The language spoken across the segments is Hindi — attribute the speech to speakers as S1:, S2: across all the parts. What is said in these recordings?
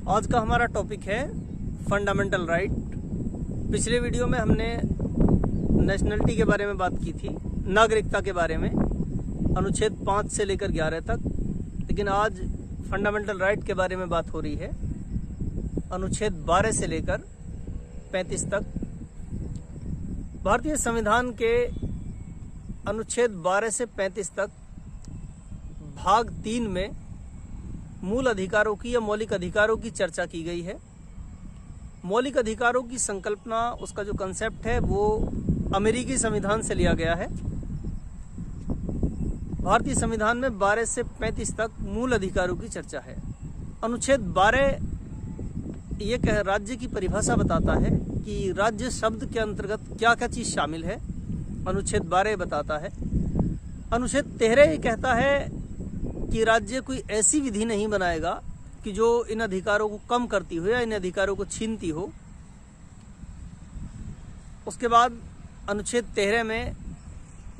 S1: आज का हमारा टॉपिक है फंडामेंटल राइट। पिछले वीडियो में हमने नेशनलिटी के बारे में बात की थी, नागरिकता के बारे में, अनुच्छेद 5 से लेकर 11 तक। लेकिन आज फंडामेंटल राइट के बारे में बात हो रही है, अनुच्छेद 12 से लेकर 35 तक। भारतीय संविधान के अनुच्छेद 12 से 35 तक भाग 3 में मूल अधिकारों की या मौलिक अधिकारों की चर्चा की गई है। मौलिक अधिकारों की संकल्पना, उसका जो कंसेप्ट है वो अमेरिकी संविधान से लिया गया है। भारतीय संविधान में 12 से 35 तक मूल अधिकारों की चर्चा है। अनुच्छेद 12 ये राज्य की परिभाषा बताता है कि राज्य शब्द के अंतर्गत क्या क्या चीज शामिल है। अनुच्छेद 12 बताता है। अनुच्छेद 13 ये कहता है कि राज्य कोई ऐसी विधि नहीं बनाएगा कि जो इन अधिकारों को कम करती हो या इन अधिकारों को छीनती हो। उसके बाद अनुच्छेद 13 में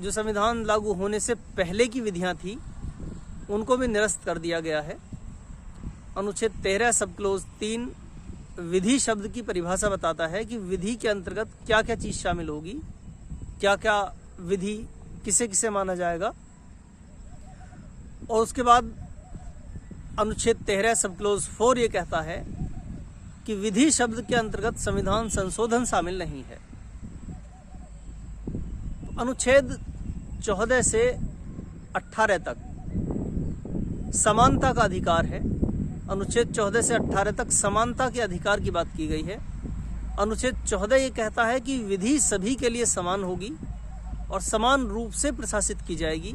S1: जो संविधान लागू होने से पहले की विधियां थी उनको भी निरस्त कर दिया गया है। अनुच्छेद 13 सब क्लोज 3 विधि शब्द की परिभाषा बताता है कि विधि के अंतर्गत क्या क्या चीज शामिल होगी, क्या क्या विधि किसे किसे माना जाएगा। और उसके बाद अनुच्छेद 13 सब क्लोज 4 ये कहता है कि विधि शब्द के अंतर्गत संविधान संशोधन शामिल नहीं है। अनुच्छेद 14 से 18 तक समानता का अधिकार है। अनुच्छेद 14 से 18 तक समानता के अधिकार की बात की गई है। अनुच्छेद 14 ये कहता है कि विधि सभी के लिए समान होगी और समान रूप से प्रशासित की जाएगी,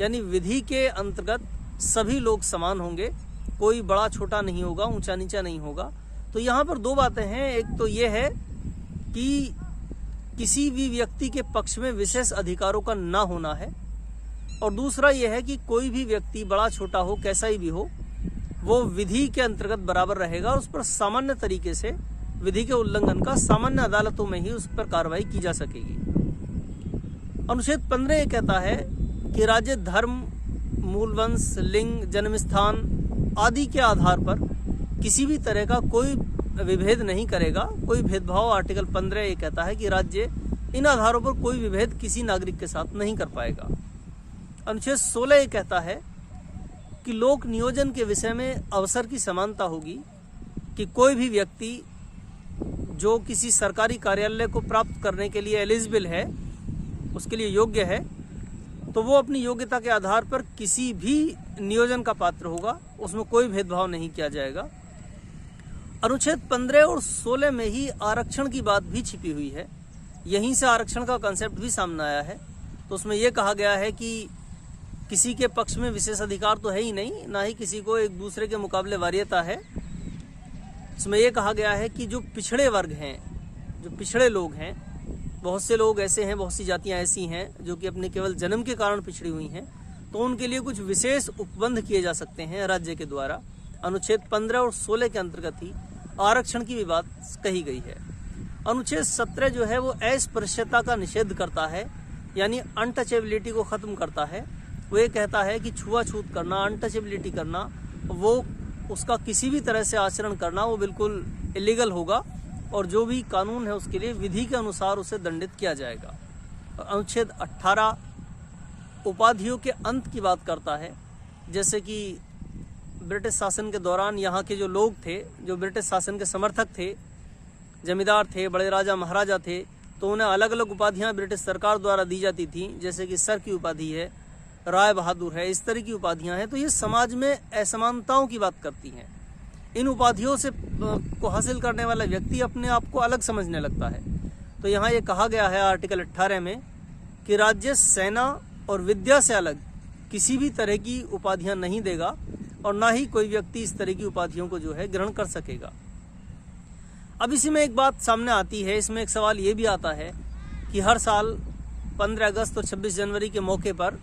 S1: यानी विधि के अंतर्गत सभी लोग समान होंगे, कोई बड़ा छोटा नहीं होगा, ऊंचा नीचा नहीं होगा। तो यहाँ पर दो बातें हैं। एक तो ये है कि किसी भी व्यक्ति के पक्ष में विशेष अधिकारों का ना होना है, और दूसरा ये है कि कोई भी व्यक्ति बड़ा छोटा हो, कैसा ही भी हो, वो विधि के अंतर्गत बराबर रहेगा। उस पर सामान्य तरीके से विधि के उल्लंघन का सामान्य अदालतों में ही उस पर कार्रवाई की जा सकेगी। अनुच्छेद 15 ये कहता है कि राज्य धर्म, मूल वंश, लिंग, जन्म स्थान आदि के आधार पर किसी भी तरह का कोई विभेद नहीं करेगा, कोई भेदभाव। आर्टिकल 15 ये कहता है कि राज्य इन आधारों पर कोई विभेद किसी नागरिक के साथ नहीं कर पाएगा। अनुच्छेद 16 ये कहता है कि लोक नियोजन के विषय में अवसर की समानता होगी, कि कोई भी व्यक्ति जो किसी सरकारी कार्यालय को प्राप्त करने के लिए एलिजिबल है, उसके लिए योग्य है, तो वो अपनी योग्यता के आधार पर किसी भी नियोजन का पात्र होगा, उसमें कोई भेदभाव नहीं किया जाएगा। अनुच्छेद 15 और 16 में ही आरक्षण की बात भी छिपी हुई है। यहीं से आरक्षण का कंसेप्ट भी सामने आया है। तो उसमें यह कहा गया है कि किसी के पक्ष में विशेष अधिकार तो है ही नहीं, ना ही किसी को एक दूसरे के मुकाबले वरीयता है। इसमें यह कहा गया है कि जो पिछड़े वर्ग हैं, जो पिछड़े लोग हैं, बहुत से लोग ऐसे हैं, बहुत सी जातियां ऐसी हैं जो कि अपने केवल जन्म के कारण पिछड़ी हुई हैं, तो उनके लिए कुछ विशेष उपबंध किए जा सकते हैं राज्य के द्वारा। अनुच्छेद 15 और 16 के अंतर्गत ही आरक्षण की भी बात कही गई है। अनुच्छेद 17 जो है वो अस्पृश्यता का निषेध करता है, यानी अनटचेबिलिटी को खत्म करता है। वो ये कहता है कि छुआछूत करना, अनटचेबिलिटी करना, वो उसका किसी भी तरह से आचरण करना वो बिल्कुल इलीगल होगा, और जो भी कानून है उसके लिए विधि के अनुसार उसे दंडित किया जाएगा। अनुच्छेद 18 उपाधियों के अंत की बात करता है। जैसे कि ब्रिटिश शासन के दौरान यहाँ के जो लोग थे, जो ब्रिटिश शासन के समर्थक थे, जमींदार थे, बड़े राजा महाराजा थे, तो उन्हें अलग अलग उपाधियाँ ब्रिटिश सरकार द्वारा दी जाती थी। जैसे कि सर की उपाधि है, राय बहादुर है, इस तरह की उपाधियाँ हैं। तो ये समाज में असमानताओं की बात करती हैं। इन उपाधियों से को हासिल करने वाला व्यक्ति अपने आप को अलग समझने लगता है। तो यहाँ ये कहा गया है आर्टिकल 18 में कि राज्य सेना और विद्या से अलग किसी भी तरह की उपाधियां नहीं देगा, और ना ही कोई व्यक्ति इस तरह की उपाधियों को जो है ग्रहण कर सकेगा। अब इसी में एक बात सामने आती है, इसमें एक सवाल ये भी आता है कि हर साल 15 अगस्त और 26 जनवरी के मौके पर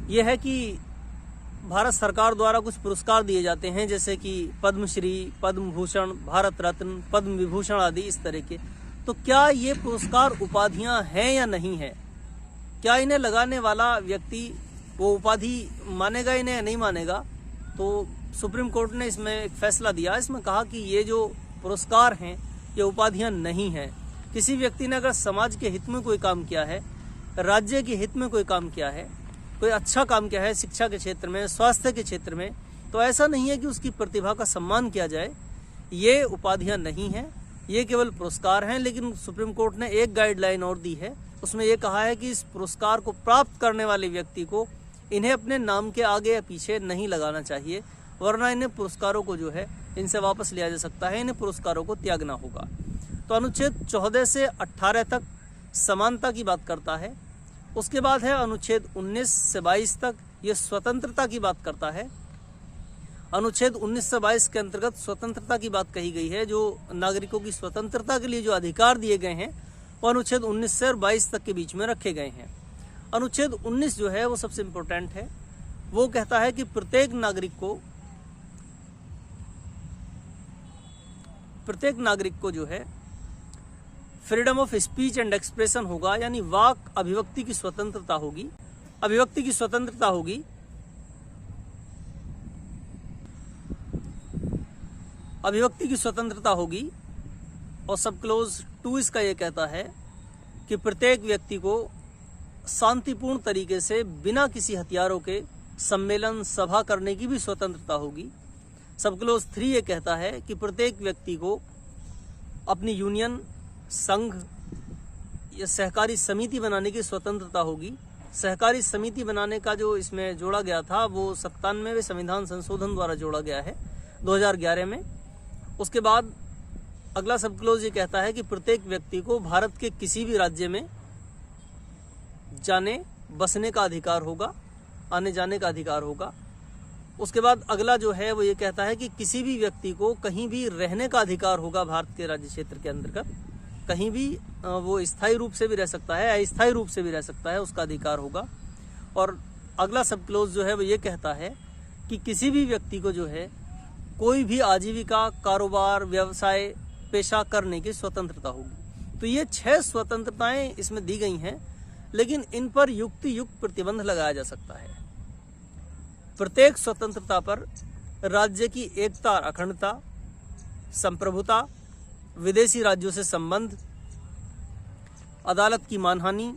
S1: यह है कि भारत सरकार द्वारा कुछ पुरस्कार दिए जाते हैं, जैसे कि पद्मश्री, पद्म भूषण, भारत रत्न, पद्म विभूषण आदि इस तरह के। तो क्या ये पुरस्कार उपाधियां हैं या नहीं है? क्या इन्हें लगाने वाला व्यक्ति वो उपाधि मानेगा इन्हें या नहीं मानेगा? तो सुप्रीम कोर्ट ने इसमें एक फैसला दिया। इसमें कहा कि ये जो पुरस्कार हैं ये उपाधियां नहीं हैं। किसी व्यक्ति ने अगर समाज के हित में कोई काम किया है, राज्य के हित में कोई काम किया है, कोई अच्छा काम किया है शिक्षा के क्षेत्र में, स्वास्थ्य के क्षेत्र में, तो ऐसा नहीं है कि उसकी प्रतिभा का सम्मान किया जाए। ये उपाधियां नहीं हैं, ये केवल पुरस्कार हैं। लेकिन सुप्रीम कोर्ट ने एक गाइडलाइन और दी है, उसमें ये कहा है कि इस पुरस्कार को प्राप्त करने वाले व्यक्ति को इन्हें अपने नाम के आगे या पीछे नहीं लगाना चाहिए, वरना इन्हें पुरस्कारों को जो है इनसे वापस लिया जा सकता है, इन्हें पुरस्कारों को त्यागना होगा। तो अनुच्छेद 14 से 18 तक समानता की बात करता है। उसके बाद है अनुच्छेद 19 से 22 तक, ये स्वतंत्रता की बात करता है। अनुच्छेद 19 से 22 के अंतर्गत स्वतंत्रता की बात कही गई है। जो नागरिकों की स्वतंत्रता के लिए जो अधिकार दिए गए हैं वो अनुच्छेद 19 से 22 तक के बीच में रखे गए हैं। अनुच्छेद 19 जो है वो सबसे इम्पोर्टेंट है। वो कहता है कि प्रत्येक नागरिक को जो है freedom of speech and expression होगा, यानी वाक अभिव्यक्ति की स्वतंत्रता होगी, अभिव्यक्ति की स्वतंत्रता होगी। अभिव्यक्ति की स्वतंत्रता होगी। और सब क्लोज 2 इसका ये कहता है कि प्रत्येक व्यक्ति को शांतिपूर्ण तरीके से बिना किसी हथियारों के सम्मेलन सभा करने की भी स्वतंत्रता होगी। सब क्लोज 3 ये कहता है कि प्रत्येक व्यक्ति को अपनी यूनियन, संघ या सहकारी समिति बनाने की स्वतंत्रता होगी। सहकारी समिति बनाने का जो इसमें जोड़ा गया था वो 97वें संविधान संशोधन द्वारा जोड़ा गया है 2011 में। उसके बाद अगला सब क्लोज ये कहता है कि प्रत्येक व्यक्ति को भारत के किसी भी राज्य में जाने बसने का अधिकार होगा, आने जाने का अधिकार होगा। उसके बाद अगला जो है वो ये कहता है कि किसी भी व्यक्ति को कहीं भी रहने का अधिकार होगा भारत के राज्य क्षेत्र के अंतर्गत, कहीं भी वो स्थायी रूप से भी रह सकता है, अस्थायी रूप से भी रह सकता है, उसका अधिकार होगा। और अगला सब क्लोज जो है वो ये कहता है कि किसी भी व्यक्ति को जो है कोई भी आजीविका, कारोबार, व्यवसाय, पेशा करने की स्वतंत्रता होगी। तो ये 6 स्वतंत्रताएं इसमें दी गई हैं, लेकिन इन पर युक्ति युक्त प्रतिबंध लगाया जा सकता है। प्रत्येक स्वतंत्रता पर राज्य की एकता और अखंडता, संप्रभुता, विदेशी राज्यों से संबंध, अदालत की मानहानि,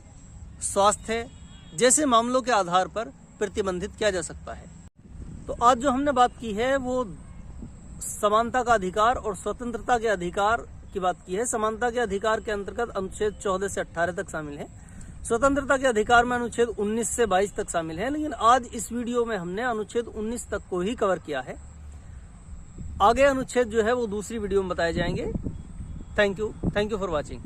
S1: स्वास्थ्य जैसे मामलों के आधार पर प्रतिबंधित किया जा सकता है। तो आज जो हमने बात की है वो समानता का अधिकार और स्वतंत्रता के अधिकार की बात की है। समानता के अधिकार के अंतर्गत अनुच्छेद 14 से 18 तक शामिल है। स्वतंत्रता के अधिकार में अनुच्छेद 19 से 22 तक शामिल है। लेकिन आज इस वीडियो में हमने अनुच्छेद 19 तक को ही कवर किया है। आगे अनुच्छेद जो है वो दूसरी वीडियो में बताए जाएंगे। Thank you for watching.